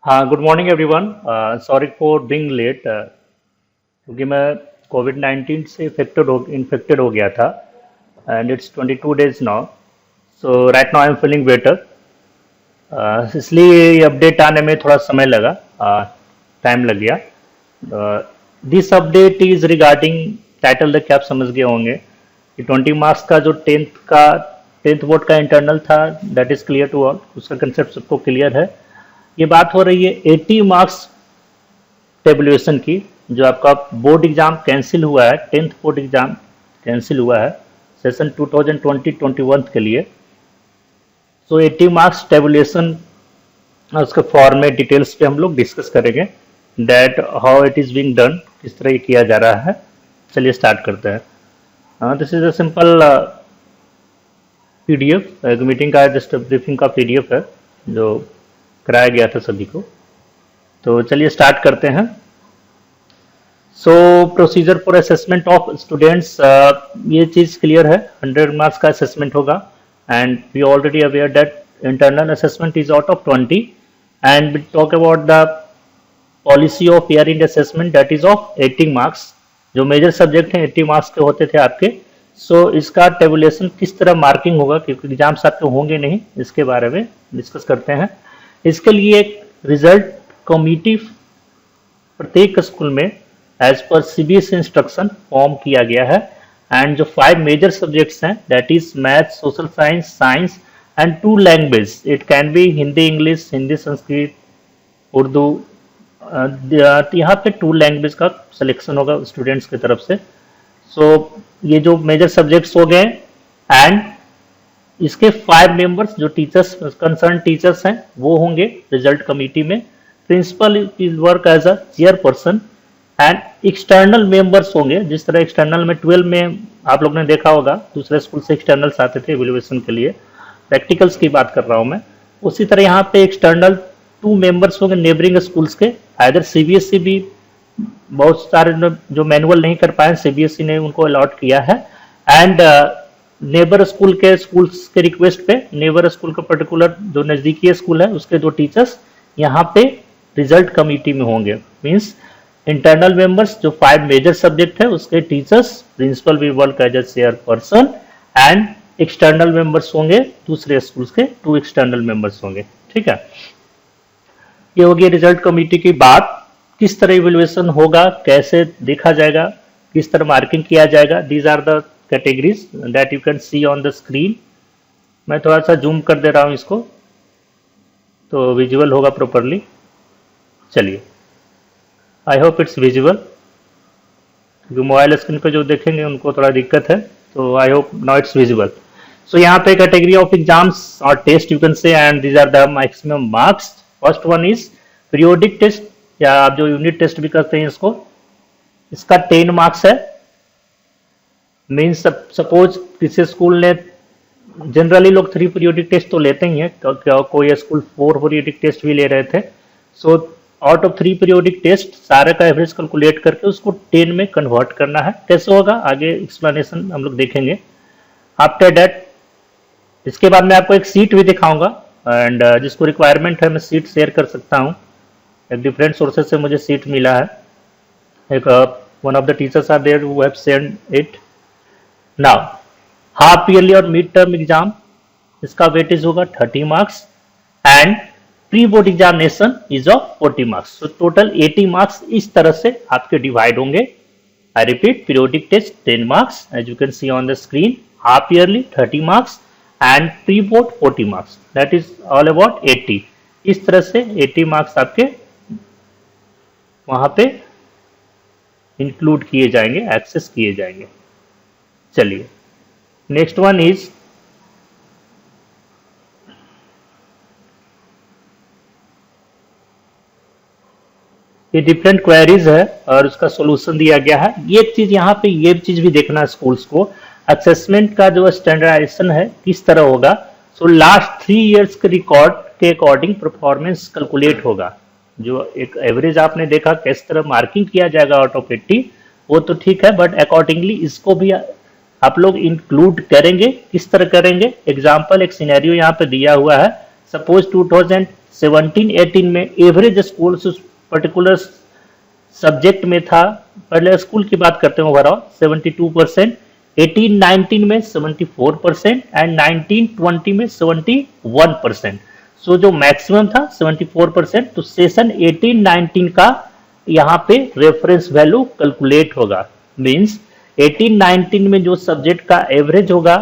हाँ, good morning everyone. Sorry for being late, क्योंकि मैं कोविड-19 से इन्फेक्टेड हो गया था and it's 22 days now. So right now I am feeling better. इसलिए ये अपडेट आने में थोड़ा समय लगा, टाइम लग गया। This update is regarding title देख के आप समझ गए होंगे कि 20 मार्क्स का जो टेंथ बोर्ड का इंटरनल था, that is clear to all. उसका कंसेप्ट सबको क्लियर है। ये बात हो रही है 80 मार्क्स टेबुलेशन की, जो आपका बोर्ड एग्जाम कैंसिल हुआ है, टेंथ बोर्ड एग्जाम कैंसिल हुआ है सेशन 2020-21 के लिए। सो 80 मार्क्स टेबुलेशन, उसके फॉर्मेट डिटेल्स पे हम लोग डिस्कस करेंगे, that how it is being done, किस तरह ये किया जा रहा है। चलिए स्टार्ट करते हैं। This is a simple PDF, एक मीटिंग का जस्ट ब्रीफिंग का पीडीएफ है जो कराया गया था सभी को। तो चलिए स्टार्ट करते हैं। So procedure for assessment of students, ये चीज़ क्लियर है, 100 मार्क्स का असेसमेंट होगा and we already aware that internal assessment is out of 20 and we talk about the policy of year end assessment that is of 80 marks. जो major subject हैं 80 marks के होते थे आपके। सो इसका टेबुलेशन किस तरह मार्किंग होगा, क्योंकि एग्जाम्स आपके होंगे नहीं, इसके बारे में डिस्कस करते हैं। इसके लिए एक रिजल्ट कमिटी प्रत्येक स्कूल में as per CBSE instruction form किया गया है एंड जो 5 मेजर सब्जेक्ट्स हैं that is math, social science, science and 2 language. It can be Hindi English, Hindi Sanskrit, Urdu. यहाँ पे 2 लैंग्वेज का सिलेक्शन होगा स्टूडेंट्स की तरफ से। सो ये जो मेजर सब्जेक्ट्स हो गए एंड इसके 5 मेंबर्स जो टीचर्स कंसर्न टीचर्स हैं वो होंगे रिजल्ट कमेटी में। Principal will work as a chairperson and external members होंगे। जिस तरह एक्सटर्नल में 12 में आप लोग ने देखा होगा, दूसरे स्कूल से एक्सटर्नल्स आते थे एवेल्युएशन के लिए, प्रैक्टिकल्स की बात कर रहा हूँ मैं। उसी तरह यहाँ पे एक्सटर्नल 2 मेंबर्स होंगे नेबरिंग स्कूल्स के। आइदर सीबीएसई भी, बहुत सारे जो मैनुअल नहीं कर पाए सीबीएसई ने उनको अलॉट किया है एंड नेबर स्कूल के रिक्वेस्ट पे नेबर स्कूल का पर्टिकुलर जो नजदीकी स्कूल है उसके 2 टीचर्स यहाँ पे रिजल्ट कमेटी में होंगे। मींस इंटरनल मेंबर्स जो 5 मेजर सब्जेक्ट है उसके teachers, principal will work as a chairperson and external members होंगे दूसरे स्कूल्स के 2 एक्सटर्नल मेंबर्स होंगे। ठीक है, ये होगी रिजल्ट कमेटी की बात। किस तरह इवेल्युएशन होगा, कैसे देखा जाएगा, किस तरह मार्किंग किया जाएगा, these are the categories that you can see on the screen। मैं थोड़ा सा जूम कर दे रहा हूं इसको तो विजुअल होगा प्रॉपरली। चलिए, आई होप इट्स विजुअल, क्योंकि मोबाइल स्क्रीन पे जो देखेंगे उनको थोड़ा दिक्कत है, तो I hope now it's visual. So यहाँ पे कैटेगरी ऑफ एग्जाम्स और test you can say and these are the maximum marks. First one is periodic test, या आप जो यूनिट टेस्ट भी करते हैं इसको, इसका 10 मार्क्स है। मीन्स सपोज किसी स्कूल ने, जनरली लोग 3 पीरियोडिक टेस्ट तो लेते ही हैं, कोई स्कूल 4 पीरियोडिक टेस्ट भी ले रहे थे। So out of 3 periodic test सारे का एवरेज कैलकुलेट करके उसको 10 में कन्वर्ट करना है। कैसे होगा आगे एक्सप्लेनेशन हम लोग देखेंगे। आफ्टर दैट, इसके बाद मैं आपको एक सीट भी दिखाऊंगा एंड जिसको रिक्वायरमेंट है मैं सीट शेयर कर सकता हूँ। एक डिफरेंट सोर्सेज से मुझे सीट मिला है। एक one of the teachers are there who have send it. Now half yearly और मिड टर्म एग्जाम, इसका वेटेज होगा 30 marks and pre board examination is of 40 marks. तो टोटल 80 मार्क्स इस तरह से आपके डिवाइड होंगे। I repeat, periodic test 10 marks as you can see on the screen, half yearly 30 marks and pre board 40 marks, that is all about 80। इस तरह से 80 marks आपके वहां पे इंक्लूड किए जाएंगे, एक्सेस किए जाएंगे। चलिए, नेक्स्ट वन इज ये डिफरेंट क्वेरीज है और उसका सॉल्यूशन दिया गया है। ये चीज यहाँ पे ये चीज भी देखना है स्कूल्स को, असेसमेंट का जो स्टैंडर्डाइजेशन है किस तरह होगा। सो लास्ट 3 इयर्स के रिकॉर्ड के अकॉर्डिंग परफॉर्मेंस कैलकुलेट होगा। जो एक एवरेज आपने देखा किस तरह मार्किंग किया जाएगा आउट ऑफ 80, वो तो ठीक है, बट अकॉर्डिंगली इसको भी आप लोग इंक्लूड करेंगे। किस तरह करेंगे, एग्जाम्पल एक सिनेरियो यहाँ पे दिया हुआ है। सपोज 17-18 में एवरेज स्कोर उस पर्टिकुलर सब्जेक्ट में था, पहले स्कूल की बात करते हैं, ओवरऑल 72%, 18-19 में 74% एंड 19-20 में 71%। सो जो मैक्सिमम था 74%, तो सेशन 18-19 का यहाँ पे रेफरेंस वैल्यू कैलकुलेट होगा। मींस 18-19 में जो सब्जेक्ट का एवरेज होगा,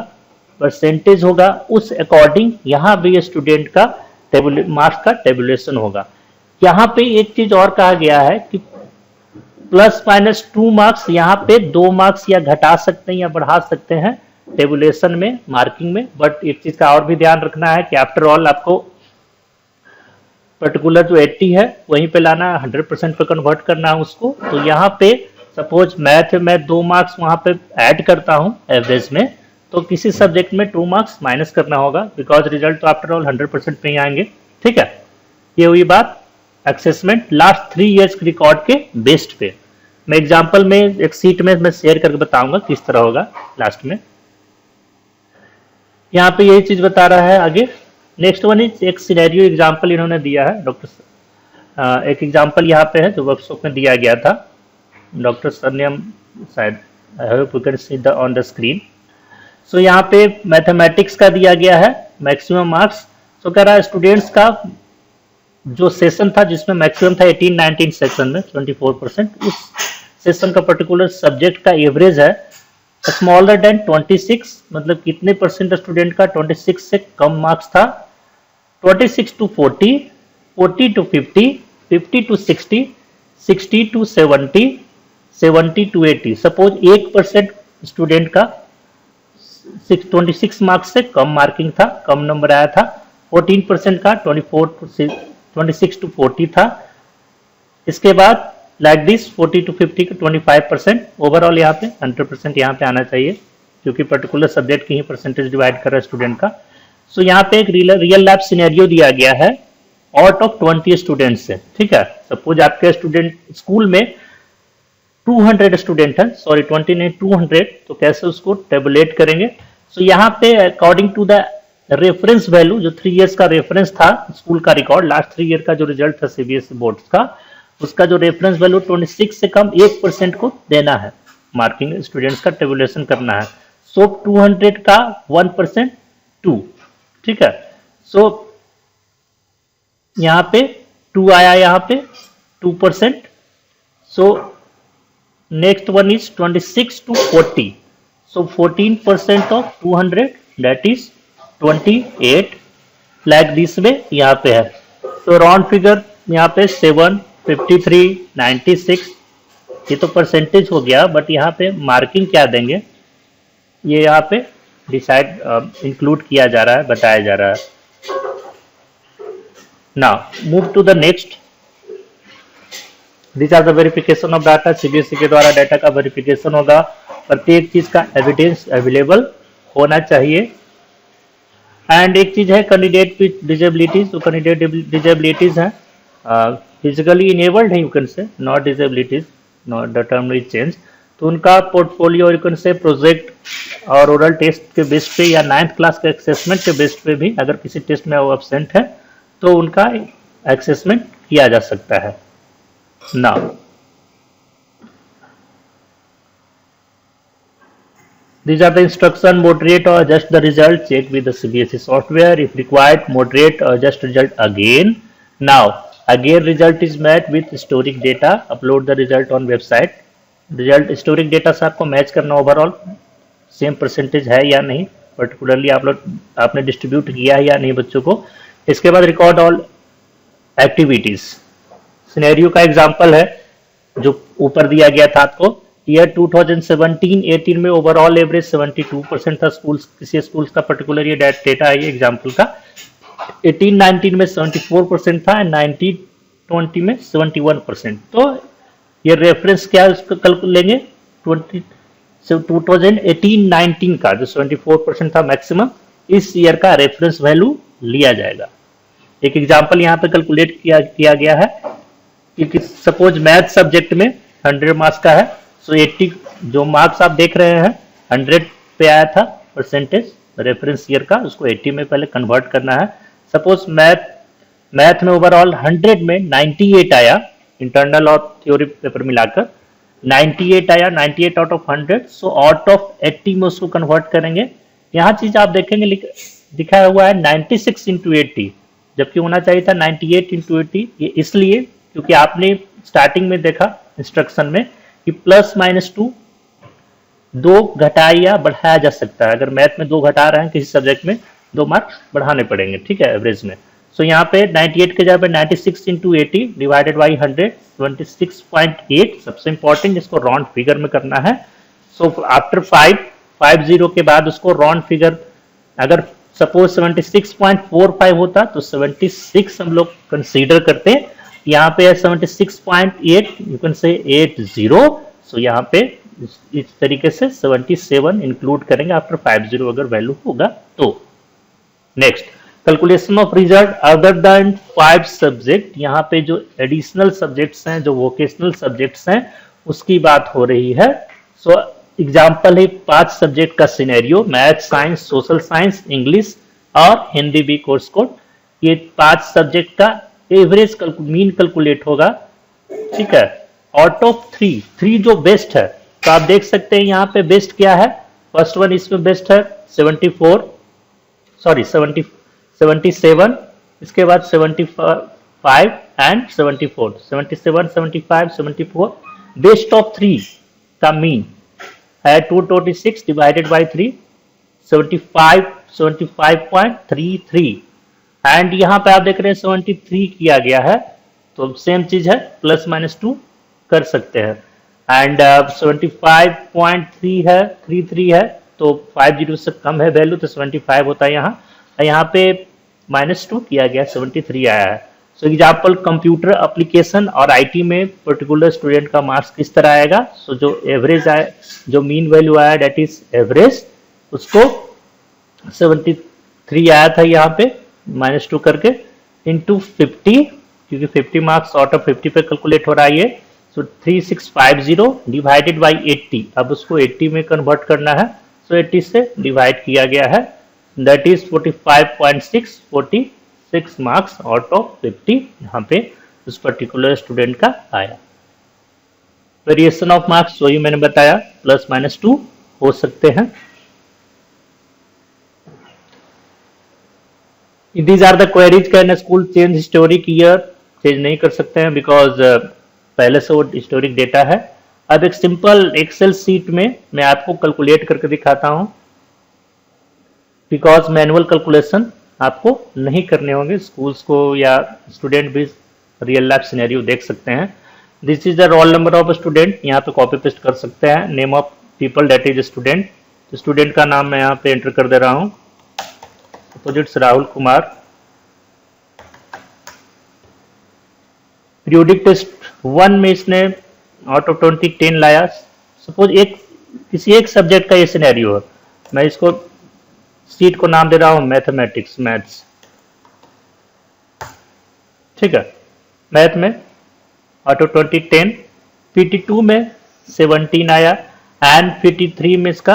परसेंटेज होगा, उस अकॉर्डिंग यहाँ पे स्टूडेंट का मार्क्स का टेबुलेशन होगा। यहाँ पे एक चीज और कहा गया है कि ±2 मार्क्स, यहाँ पे 2 मार्क्स या घटा सकते हैं या बढ़ा सकते हैं टेबुलेशन में, मार्किंग में। बट एक चीज का और भी ध्यान रखना है कि आफ्टर ऑल आपको पर्टिकुलर जो 80 है वहीं पे लाना है, 100% पे कन्वर्ट करना है उसको। तो यहाँ पे सपोज मैथ में 2 मार्क्स वहां पे ऐड करता हूँ एवरेज में, तो किसी सब्जेक्ट में 2 मार्क्स माइनस करना होगा, बिकॉज रिजल्ट तो आफ्टर ऑल 100% पे ही आएंगे। ठीक है, ये हुई बात असेसमेंट लास्ट 3 इयर्स के रिकॉर्ड के बेस्ड पे। मैं एग्जांपल में एक सीट में मैं शेयर करके बताऊंगा किस तरह होगा लास्ट में। यहाँ पे यही चीज बता रहा है आगे। नेक्स्ट वन इज एक सिनेरियो एग्जांपल इन्होंने दिया है डॉक्टर, एक एग्जांपल यहाँ पे है जो वर्कशॉप में दिया गया था डॉक्टर सर ने, हम शायद I hope you can see the on the screen. So यहाँ पे मैथमेटिक्स का दिया गया है मैक्सिमम मार्क्स। सो कह रहा है स्टूडेंट्स का जो सेशन था जिसमें मैक्सिमम था 18-19 सेशन में 24%, उस सेशन का पर्टिकुलर सब्जेक्ट का एवरेज है स्मॉलर देन 26, मतलब कितने परसेंट स्टूडेंट का 26 से कम मार्क्स था। 26 to 40, 40 to 50, 50 to 60, 60 to 70, 70 to 80। Suppose 1% student का 26 मार्क्स से कम मार्किंग था, कम नंबर आया था। 14% का 26 to 40 था। इसके बाद लाइक दिस 40 to 50 का 25%। ओवरऑल यहाँ पे 100% यहाँ पे आना चाहिए, क्योंकि पर्टिकुलर सब्जेक्ट की ही परसेंटेज डिवाइड कर रहा है स्टूडेंट का। सो यहाँ पे एक रियल लाइफ सिनेरियो दिया गया है आउट ऑफ 20 स्टूडेंट से। ठीक है, सपोज आपके स्टूडेंट स्कूल में 200 स्टूडेंट है, सॉरी 20 नहीं 200, तो कैसे उसको टेबुलेट करेंगे। सो यहाँ पे according to the reference value, जो 3 इयर्स का रेफरेंस था स्कूल का रिकॉर्ड, लास्ट 3 ईयर का जो रिजल्ट था सीबीएसई बोर्ड का, उसका जो रेफरेंस वैल्यू 26 से कम 1% को देना है, मार्किंग स्टूडेंट्स का टेबुलेशन करना है। सो 200 का 1% 2। ठीक है, सो यहाँ पे 2 आया, यहाँ पे 2%। So next one is 26 to 40, so 14% of 200 that is 28, like this way यहाँ पे है। तो राउंड फिगर यहाँ पे 7, 53, 96, ये तो परसेंटेज हो गया, बट यहाँ पे मार्किंग क्या देंगे ये यहाँ पे डिसाइड इंक्लूड किया जा रहा है, बताया जा रहा है। Now move to the next. This are the verification of data. CBSE के द्वारा डाटा का वेरिफिकेशन होगा, प्रत्येक चीज का एविडेंस अवेलेबल होना चाहिए। एंड एक चीज है कैंडिडेट विद डिजेबिलिटीज, तो कैंडिडेट डिजेबिलिटीज है फिजिकली इनेबल्ड है, यू कैन से not disabilities, not the term is change, तो उनका पोर्टफोलियो यू कैन से प्रोजेक्ट और ओरल टेस्ट के बेस पे या 9th क्लास के असेसमेंट के बेस पे भी, अगर किसी टेस्ट में वो एब्सेंट है तो उनका असेसमेंट किया जा सकता है। Now, these are the instruction: moderate or adjust the result. Check with the CBSE software. If required, moderate or adjust result again. Now, again result is met with historic data. Upload the result on website. Result historic data से आपको match करना overall same percentage है या नहीं, particularly आप लोग आपने distribute किया है या नहीं बच्चों को। इसके बाद रिकॉर्ड ऑल एक्टिविटीज। सिनेरियो का एग्जांपल है जो ऊपर दिया गया था आपको। ईयर 2017-18 में ओवरऑल एवरेज 72% था स्कूल्स, किसी स्कूल्स का पर्टिकुलर ये डेटा है ये एग्जांपल का। 18-19 में 74% था एंड 19-20 में 71%। तो ये रेफरेंस क्या उसको कल लेंगे 2018-19 का जो 74% था मैक्सिमम, इस ईयर का रेफरेंस वैल्यू लिया जाएगा। एक एग्जांपल यहाँ पे कैलकुलेट किया गया है क्योंकि सपोज मैथ सब्जेक्ट में 100 मार्क्स का है, सो 80 जो मार्क्स आप देख रहे हैं 100 पे आया था परसेंटेज रेफरेंस ईयर का, उसको 80 में पहले कन्वर्ट करना है। सपोज मैथ में ओवरऑल 100 में 98 आया, इंटरनल और थ्योरी पेपर मिलाकर 98 आया, 98 out of 100। So out of 80 में उसको कन्वर्ट करेंगे। यहाँ चीज आप देखेंगे दिखा हुआ है 96 इंटू 80, जबकि होना चाहिए था 98 इंटू 80। ये इसलिए क्योंकि आपने स्टार्टिंग में देखा इंस्ट्रक्शन में कि प्लस माइनस 2 दो घटाया या बढ़ाया जा सकता है। अगर मैथ में 2 घटा रहे हैं किसी सब्जेक्ट में 2 मार्क्स बढ़ाने पड़ेंगे, ठीक है, एवरेज में। सो यहाँ पे 98 के जगह पे 96 इंटू 80 डिवाइडेड बाई 100 26.8। सबसे इंपॉर्टेंट इसको राउंड फिगर में करना है। सो आफ्टर 50 के बाद उसको राउंड फिगर, अगर सपोज 76.45 होता तो 76 हम लोग कंसीडर करते हैं। यहाँ पे है 76.8, यू कैन से 80। सो यहाँ पे इस तरीके से 77 इंक्लूड करेंगे आफ्टर 50 अगर वैल्यू होगा तो। Next, calculation of result other than 5 subject. यहाँ पे जो एडिशनल सब्जेक्ट्स हैं, जो वोकेशनल सब्जेक्ट्स हैं, उसकी बात हो रही है। सो एग्जाम्पल है 5 सब्जेक्ट का scenario, math, science, social science, English और हिंदी भी कोर्स कोड। ये 5 सब्जेक्ट का एवरेज मीन कैलकुलेट होगा, ठीक है। आउट ऑफ 3 जो बेस्ट है, तो आप देख सकते हैं यहाँ पे बेस्ट क्या है। फर्स्ट वन इसमें बेस्ट है 77, इसके बाद 75 एंड 74, 77, 75, 74। बेस्ट ऑफ 3 का मीन है 226 डिवाइडेड बाई 3, 75.33। एंड यहाँ पे आप देख रहे हैं 73 किया गया है, तो सेम चीज है, प्लस माइनस 2 कर सकते हैं। एंड 75.3 है, 33 है, तो 50 से कम है वैल्यू, तो 75 होता है यहाँ। यहाँ पे -2 किया गया, 73 आया है। सो एग्जाम्पल कंप्यूटर एप्लीकेशन और आईटी में पर्टिकुलर स्टूडेंट का मार्क्स किस तरह आएगा। सो जो एवरेज आया, जो मीन वैल्यू आया डेट इज एवरेज, उसको 73 आया था यहाँ पे -2 करके इंटू 50, क्योंकि 50 मार्क्स आउट ऑफ 50 पे कैलकुलेट हो रहा है ये। सो 3650 डिवाइडेड बाई 80, अब उसको 80 में कन्वर्ट करना है। सो 80 से डिवाइड किया गया है, that is 45.6, 46 marks out of 50 यहाँ पे उस पर्टिकुलर स्टूडेंट का आया। वेरिएशन ऑफ मार्क्स वही मैंने बताया, प्लस माइनस 2 हो सकते हैं। These are the queries, can school change historic year. Change नहीं कर सकते हैं बिकॉज पहले से वो हिस्टोरिक डेटा है। अब एक सिंपल एक्सेल सीट में मैं आपको कैलकुलेट करके दिखाता हूं, बिकॉज मैनुअल कैलकुलेशन आपको नहीं करने होंगे। स्कूल्स को या स्टूडेंट भी रियल लाइफ सिनेरियो देख सकते हैं। This is the roll number of student, यहाँ पे कॉपी पेस्ट कर सकते हैं। Name of people date is student, student का नाम मैं यहाँ पे एंटर कर दे रहा हूँ, suppose Rahul Kumar. Periodic test 1 में इसने आउट ऑफ 20 10 लाया। सपोज किसी एक सब्जेक्ट का ये सिनेरियो है, मैं इसको सीट को नाम दे रहा हूं मैथमेटिक्स, मैथ्स, ठीक है। मैथ में आउट ऑफ 20 10, PT2 में 17 आया एंड PT3 में इसका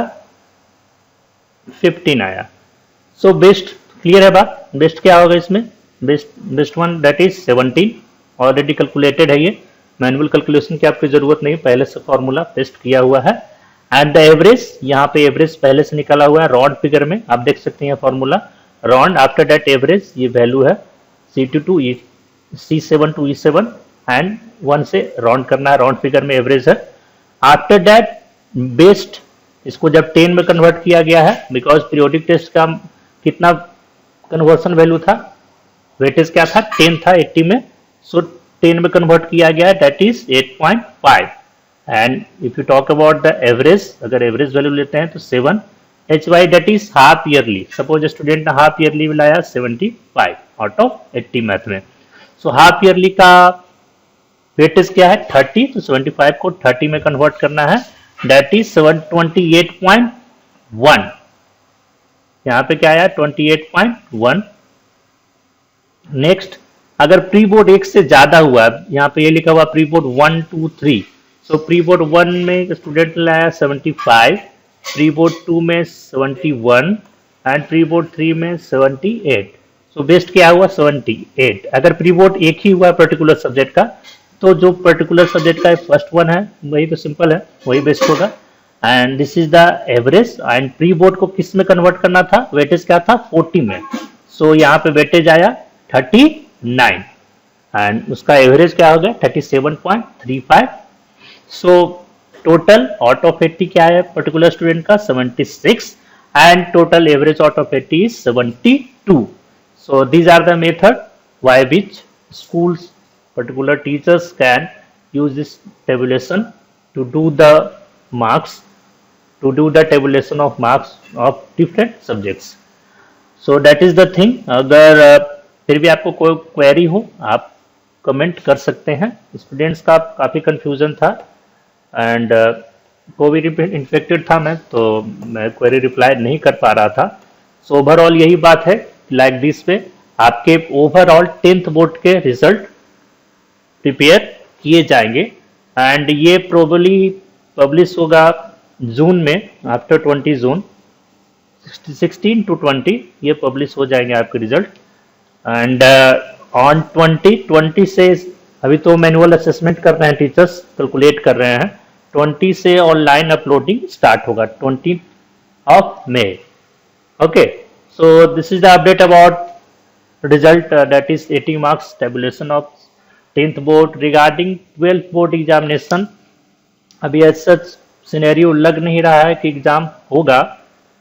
15 आया। सो बेस्ट क्लियर है बात, बेस्ट क्या होगा इसमें, best one that is 17 already calculated है। ये मैनुअल कैलकुलेशन की आपकी जरूरत नहीं, पहले से फॉर्मूला पेस्ट किया हुआ है। एंड द एवरेज, यहाँ पे एवरेज पहले से निकाला हुआ है राउंड फिगर में, आप देख सकते हैं formula round after that average. ये वैल्यू है C2 to C7 to E7 and 1 से राउंड करना है, राउंड फिगर में एवरेज है। आफ्टर दैट बेस्ट, इसको जब 10 में कन्वर्ट किया गया है, बिकॉज पीरियोडिक टेस्ट का कितना कन्वर्सन वैल्यू था, वेटेज क्या था, 10 था 80 में। सो 10 में कन्वर्ट किया गया है, that is 8.5। And if you talk about the average, अगर एवरेज वैल्यू लेते हैं तो 7 HY that is half yearly. Suppose student ने हाफ ईयरली लाया 75 आउट ऑफ 80 मैथ में। सो हाफ ईयरली का वेटेज क्या है 30, तो 75 को 30 में कन्वर्ट करना है, दैट इज 728.1। यहाँ पे क्या आया 28.1। नेक्स्ट, अगर प्री बोर्ड 1 से ज्यादा हुआ, यहाँ पे ये लिखा हुआ प्री बोर्ड 1 2 3, सो प्री बोर्ड 1 में स्टूडेंट ने लाया 75, प्री बोर्ड 2 में 71 एंड प्री बोर्ड 3 में 78। सो तो बेस्ट क्या हुआ 78। अगर प्री बोर्ड एक ही हुआ पर्टिकुलर सब्जेक्ट का, तो जो पर्टिकुलर सब्जेक्ट का फर्स्ट वन है वही तो सिंपल है, वही बेस्ट होगा। And this is the average. And pre board को किस में कन्वर्ट करना था, वेटेज क्या था 40 में, सो यहाँ पे वेटेज आया 39 एंड उसका एवरेज क्या हो गया 37.35। सो टोटल आउट ऑफ 80 क्या है पर्टिकुलर स्टूडेंट का 76 and total average out of 80 is 72। So these are the method by which schools, particular teachers can use this tabulation to do the marks, to do the tabulation of marks of different subjects. So that is the thing. अगर फिर भी आपको कोई query हो आप comment कर सकते हैं। स्टूडेंट्स का काफ़ी कंफ्यूजन था एंड कोविड इन्फेक्टेड था मैं, तो मैं क्वेरी रिप्लाई नहीं कर पा रहा था। सो ओवरऑल यही बात है, लाइक दिस पे आपके ओवरऑल 10th बोर्ड के रिजल्ट प्रिपेयर किए जाएंगे एंड ये प्रोबेबली पब्लिश होगा जून में, आफ्टर 20 जून 16 to 20 ये पब्लिश हो जाएंगे आपके रिजल्ट। एंड ऑन 20 से अभी तो मैनुअल असेसमेंट कर रहे हैं टीचर्स, कैलकुलेट कर रहे हैं, 20 से ऑनलाइन अपलोडिंग स्टार्ट होगा 20 of May. Okay, so this is the update about result that is 80 marks tabulation of 10th board regarding 12th board examination। अभी ऐसा सिनेरियो लग नहीं रहा है कि एग्जाम होगा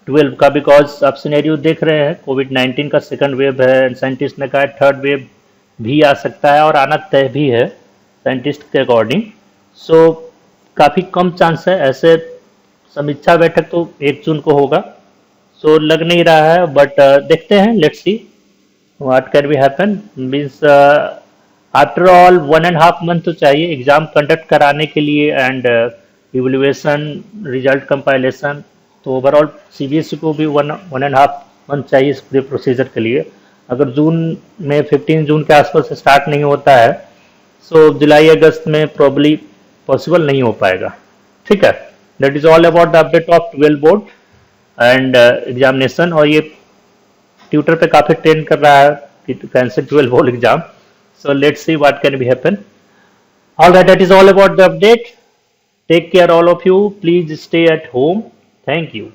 12 का, बिकॉज आप सिनेरियो देख रहे हैं कोविड-19 का सेकंड वेव है, साइंटिस्ट ने कहा थर्ड वेव भी आ सकता है और आना तय भी है साइंटिस्ट के अकॉर्डिंग। सो काफ़ी कम चांस है, ऐसे समीक्षा बैठक तो 1 जून को होगा, सो लग नहीं रहा है, बट देखते हैं, let's see what can be happen. Means after all 1.5 month तो चाहिए एग्जाम कंडक्ट कराने के लिए एंड इवैल्यूएशन, रिजल्ट कंपाइलेशन, तो ओवरऑल सीबीएसई को भी 1.5 मंथ चाहिए इस पूरे प्रोसीजर के लिए। अगर जून में 15 जून के आसपास स्टार्ट नहीं होता है, सो जुलाई अगस्त में प्रॉब्ली पॉसिबल नहीं हो पाएगा। ठीक है, that is all about the update of 12 board and examination. और ये ट्विटर पे काफ़ी ट्रेंड कर रहा है कि cancel 12 board exam, so let's see what can be happen. All right, that is all about the update. Take care all of you, please stay at home, thank you.